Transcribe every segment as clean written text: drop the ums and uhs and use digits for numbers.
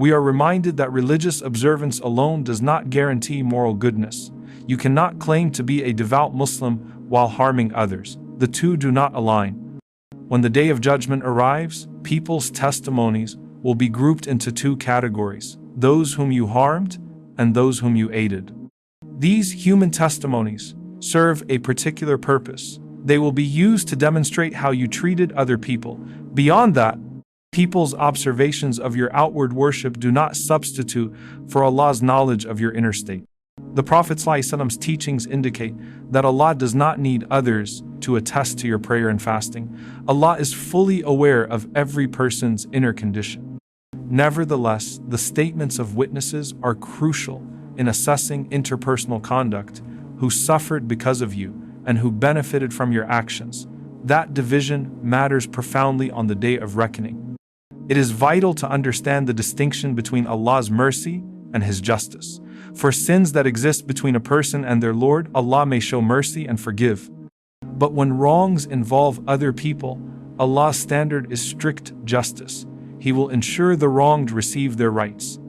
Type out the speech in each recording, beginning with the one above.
we are reminded that religious observance alone does not guarantee moral goodness. You cannot claim to be a devout Muslim while harming others. The two do not align. When the day of judgment arrives, people's testimonies will be grouped into two categories: those whom you harmed and those whom you aided. These human testimonies serve a particular purpose. They will be used to demonstrate how you treated other people. Beyond that, people's observations of your outward worship do not substitute for Allah's knowledge of your inner state. The Prophet ﷺ's teachings indicate that Allah does not need others to attest to your prayer and fasting. Allah is fully aware of every person's inner condition. Nevertheless, the statements of witnesses are crucial in assessing interpersonal conduct, who suffered because of you and who benefited from your actions. That division matters profoundly on the day of reckoning. It is vital to understand the distinction between Allah's mercy and His justice. For sins that exist between a person and their Lord, Allah may show mercy and forgive. But when wrongs involve other people, Allah's standard is strict justice. He will ensure the wronged receive their rights.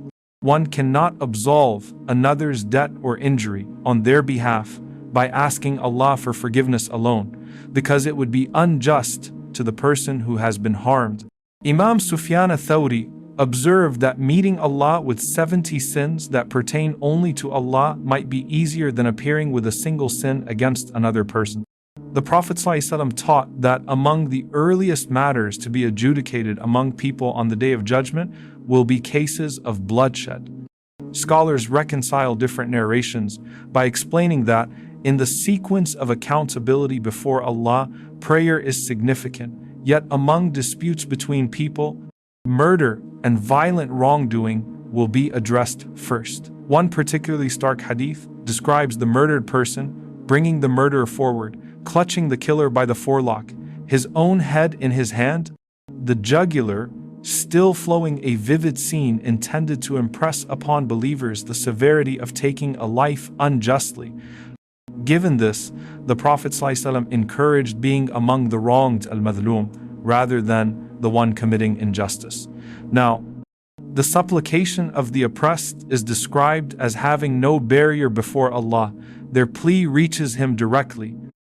One cannot absolve another's debt or injury on their behalf by asking Allah for forgiveness alone, because it would be unjust to the person who has been harmed. Imam Sufyan al-Thawri observed that meeting Allah with 70 sins that pertain only to Allah might be easier than appearing with a single sin against another person. The Prophet ﷺ taught that among the earliest matters to be adjudicated among people on the Day of Judgment will be cases of bloodshed. Scholars reconcile different narrations by explaining that in the sequence of accountability before Allah, prayer is significant, yet among disputes between people, murder and violent wrongdoing will be addressed first. One particularly stark hadith describes the murdered person bringing the murderer forward, clutching the killer by the forelock, his own head in his hand, the jugular still flowing, a vivid scene intended to impress upon believers the severity of taking a life unjustly. Given this, the Prophet ﷺ encouraged being among the wronged al-madhlum rather than the one committing injustice. Now, the supplication of the oppressed is described as having no barrier before Allah. Their plea reaches Him directly.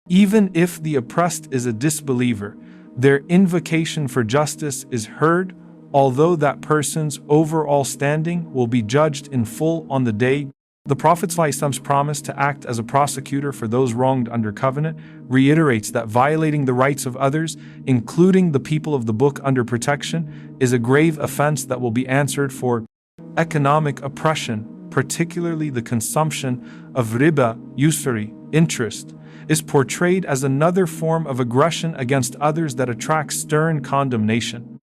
Even if the oppressed is a disbeliever, their invocation for justice is heard, although that person's overall standing will be judged in full on the day. The Prophet ﷺ's promise to act as a prosecutor for those wronged under covenant reiterates that violating the rights of others, including the people of the book under protection, is a grave offense that will be answered for. Economic oppression, particularly the consumption of riba, usury, interest, is portrayed as another form of aggression against others that attracts stern condemnation.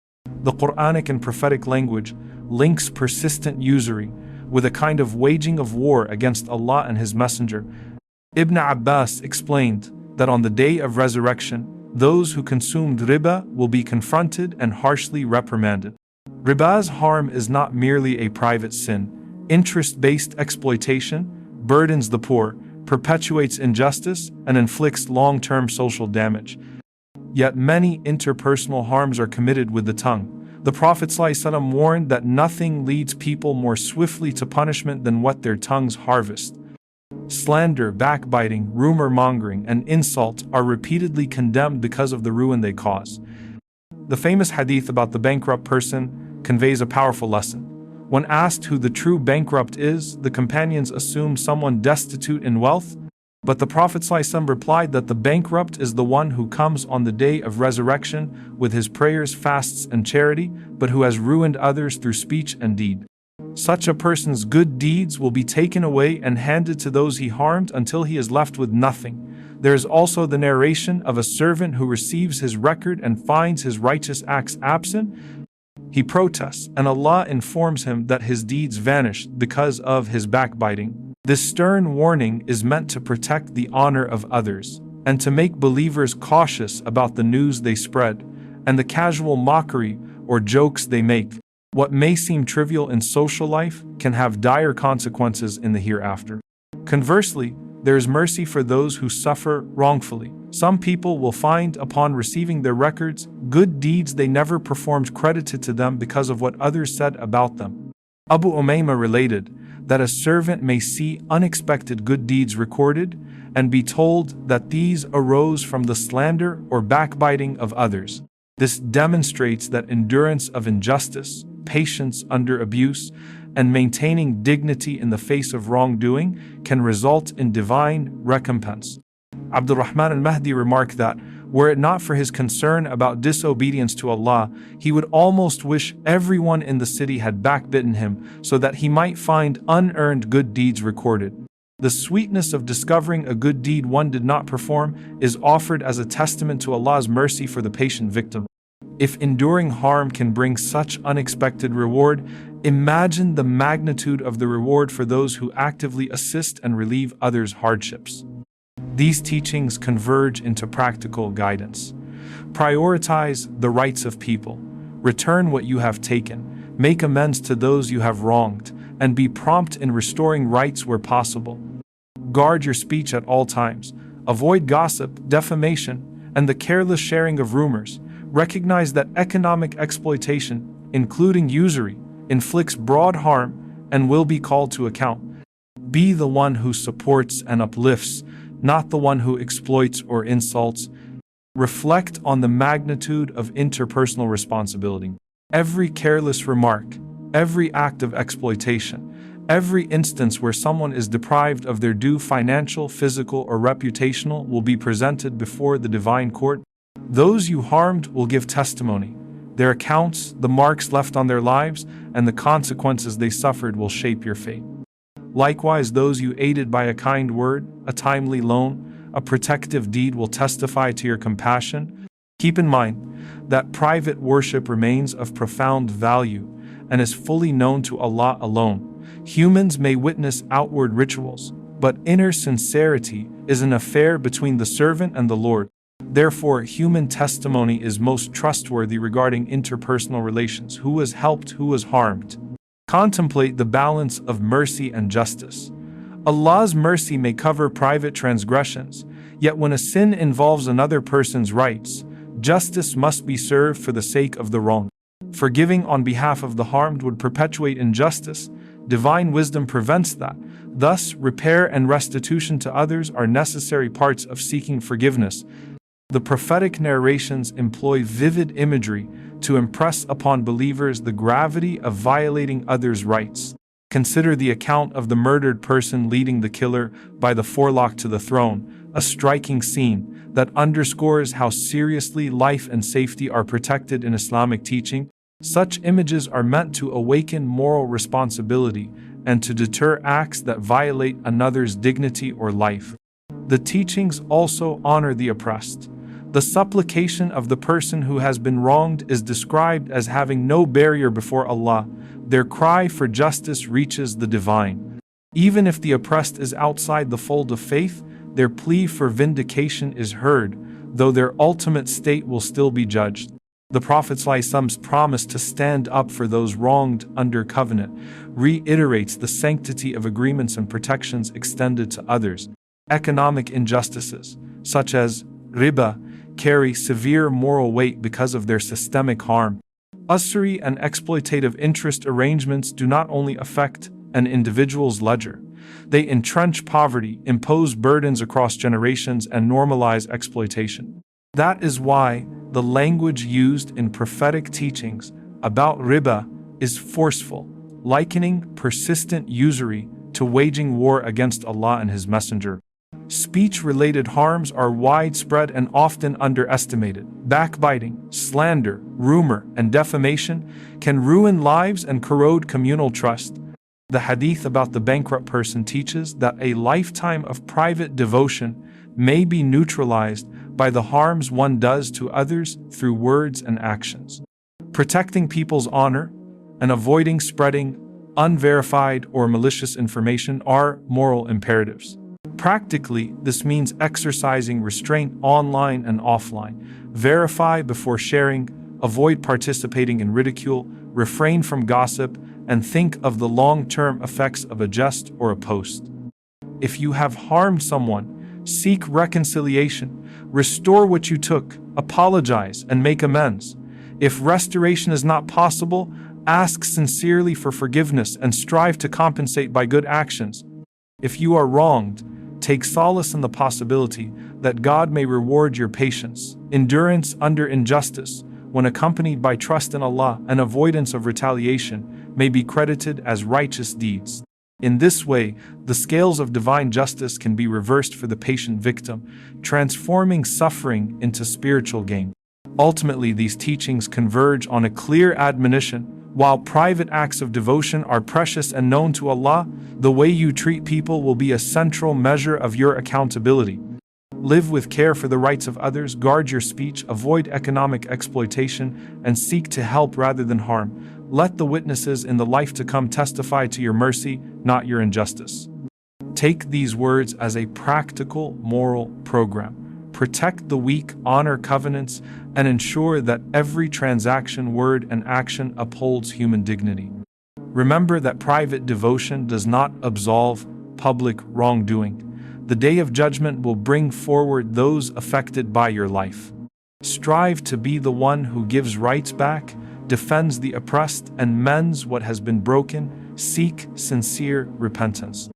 The Quranic and prophetic language links persistent usury with a kind of waging of war against Allah and His Messenger. Ibn Abbas explained that on the day of resurrection, those who consumed riba will be confronted and harshly reprimanded. Riba's harm is not merely a private sin. Interest-based exploitation burdens the poor, perpetuates injustice, and inflicts long-term social damage. Yet many interpersonal harms are committed with the tongue. The Prophet ﷺ warned that nothing leads people more swiftly to punishment than what their tongues harvest. Slander, backbiting, rumor-mongering, and insult are repeatedly condemned because of the ruin they cause. The famous hadith about the bankrupt person conveys a powerful lesson. When asked who the true bankrupt is, the companions assume someone destitute in wealth, but the Prophet ﷺ replied that the bankrupt is the one who comes on the day of resurrection with his prayers, fasts, and charity, but who has ruined others through speech and deed. Such a person's good deeds will be taken away and handed to those he harmed until he is left with nothing. There is also the narration of a servant who receives his record and finds his righteous acts absent. He protests, and Allah informs him that his deeds vanished because of his backbiting. This stern warning is meant to protect the honor of others, and to make believers cautious about the news they spread, and the casual mockery or jokes they make. What may seem trivial in social life can have dire consequences in the hereafter. Conversely, there is mercy for those who suffer wrongfully. Some people will find upon receiving their records good deeds they never performed credited to them because of what others said about them. Abu Umayma related that a servant may see unexpected good deeds recorded and be told that these arose from the slander or backbiting of others. This demonstrates that endurance of injustice, patience under abuse, and maintaining dignity in the face of wrongdoing can result in divine recompense. Abdurrahman al-Mahdi remarked that, were it not for his concern about disobedience to Allah, he would almost wish everyone in the city had backbitten him so that he might find unearned good deeds recorded. The sweetness of discovering a good deed one did not perform is offered as a testament to Allah's mercy for the patient victim. If enduring harm can bring such unexpected reward, imagine the magnitude of the reward for those who actively assist and relieve others' hardships. These teachings converge into practical guidance. Prioritize the rights of people, return what you have taken, make amends to those you have wronged, and be prompt in restoring rights where possible. Guard your speech at all times. Avoid gossip, defamation, and the careless sharing of rumors. Recognize that economic exploitation, including usury, inflicts broad harm and will be called to account. Be the one who supports and uplifts, not the one who exploits or insults. Reflect on the magnitude of interpersonal responsibility. Every careless remark, every act of exploitation, every instance where someone is deprived of their due financial, physical, or reputational will be presented before the divine court. Those you harmed will give testimony. Their accounts, the marks left on their lives, and the consequences they suffered will shape your fate. Likewise, those you aided by a kind word, a timely loan, a protective deed will testify to your compassion. Keep in mind that private worship remains of profound value and is fully known to Allah alone. Humans may witness outward rituals, but inner sincerity is an affair between the servant and the Lord. Therefore, human testimony is most trustworthy regarding interpersonal relations. Who was helped, who was harmed? Contemplate the balance of mercy and justice. Allah's mercy may cover private transgressions, yet when a sin involves another person's rights, justice must be served for the sake of the wrong. Forgiving on behalf of the harmed would perpetuate injustice. Divine wisdom prevents that. Thus, repair and restitution to others are necessary parts of seeking forgiveness. The prophetic narrations employ vivid imagery to impress upon believers the gravity of violating others' rights. Consider the account of the murdered person leading the killer by the forelock to the throne, a striking scene that underscores how seriously life and safety are protected in Islamic teaching. Such images are meant to awaken moral responsibility and to deter acts that violate another's dignity or life. The teachings also honor the oppressed. The supplication of the person who has been wronged is described as having no barrier before Allah. Their cry for justice reaches the divine. Even if the oppressed is outside the fold of faith, their plea for vindication is heard, though their ultimate state will still be judged. The Prophet ﷺ's promise to stand up for those wronged under covenant reiterates the sanctity of agreements and protections extended to others. Economic injustices, such as Riba, carry severe moral weight because of their systemic harm. Usury and exploitative interest arrangements do not only affect an individual's ledger, they entrench poverty, impose burdens across generations, and normalize exploitation. That is why the language used in prophetic teachings about riba is forceful, likening persistent usury to waging war against Allah and His Messenger. Speech-related harms are widespread and often underestimated. Backbiting, slander, rumor, and defamation can ruin lives and corrode communal trust. The Hadith about the bankrupt person teaches that a lifetime of private devotion may be neutralized by the harms one does to others through words and actions. Protecting people's honor and avoiding spreading unverified or malicious information are moral imperatives. Practically, this means exercising restraint online and offline. Verify before sharing, avoid participating in ridicule, refrain from gossip, and think of the long-term effects of a jest or a post. If you have harmed someone, seek reconciliation, restore what you took, apologize, and make amends. If restoration is not possible, Ask sincerely for forgiveness and strive to compensate by good actions. If you are wronged, take solace in the possibility that God may reward your patience. Endurance under injustice, when accompanied by trust in Allah and avoidance of retaliation, may be credited as righteous deeds. In this way, the scales of divine justice can be reversed for the patient victim, transforming suffering into spiritual gain. Ultimately, these teachings converge on a clear admonition: while private acts of devotion are precious and known to Allah, the way you treat people will be a central measure of your accountability. Live with care for the rights of others, guard your speech, avoid economic exploitation, and seek to help rather than harm. Let the witnesses in the life to come testify to your mercy, not your injustice. Take these words as a practical moral program. Protect the weak, honor covenants, and ensure that every transaction, word, and action upholds human dignity. Remember that private devotion does not absolve public wrongdoing. The day of judgment will bring forward those affected by your life. Strive to be the one who gives rights back, defends the oppressed, and mends what has been broken. Seek sincere repentance.